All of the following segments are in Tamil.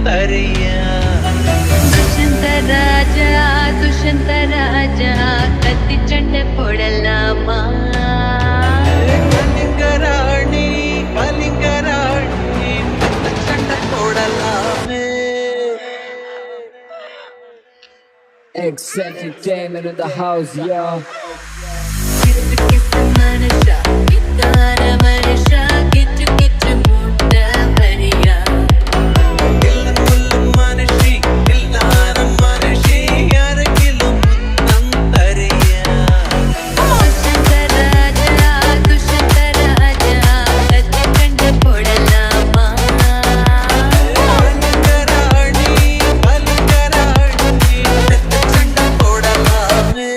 தரியா துஷந்த ராஜா கத்தி சண்டை போடலாமா கலிங்கராணி கலிங்கராணி சண்டை போடலாமே Entertainment in the house, yo. கிச்சு மனுஷா கித்தான மனுஷா கிச்சு கிச்சு மூட்ட வரியா மனுஷி இல்லாத மனுஷி அருகிலும் முத்தம் தரியா துஷந்த ராஜா கத்தி சண்டை போடலாமா கலிங்கராணி கலிங்கராணி சண்டை போடலாமே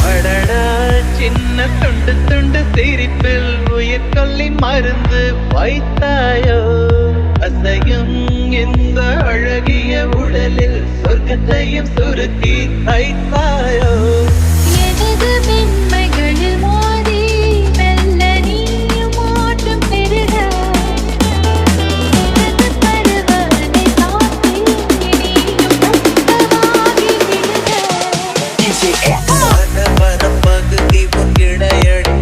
அடடா சின்ன துண்டு துண்டு சிரிப்பில் உயிர் கொல்லி மருந்து வைத்தாயோ அசையும் இந்த அழகிய உடலில் சொர்க்கத்தையும் சுருக்கி வைத்தாயோ எனது மென்மைகளில் மோதி மெல்ல நீயும் ஓட்டம் பெறுக எனது பருவனை தாக்கி நீயும் பக்கவாகி விடுக பரப்பகுதி உன் இடையடி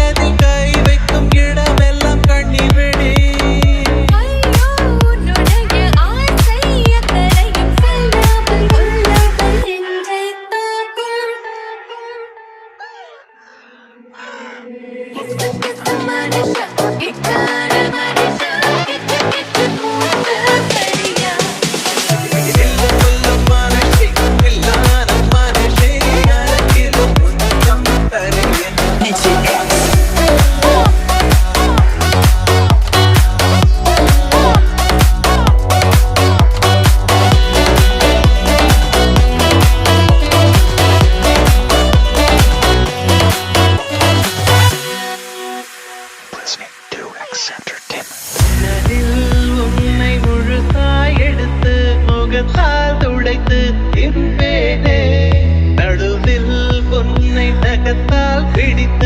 அதில் கை வைக்கும் இடமெல்லாம் கண்ணிவிடி ஐயோ உன்னுடைய ஆசை அக்கறையும் செல்லாமல் உள்ளவள் நெஞ்சை தாக்கும் கிச்சு மனுஷா கித்தான மனுஷா கிச்சு கிச்சு மூட்ட வரியா சொல்லும் மனுஷி இல்லாத மனுஷி அருகிலும் முத்தம் தரியா உன்னை முழுசாய் எடுத்து முகத்தால் துடைத்து இருப்பேனே நடுவில் உன்னை நகத்தால் பிடித்து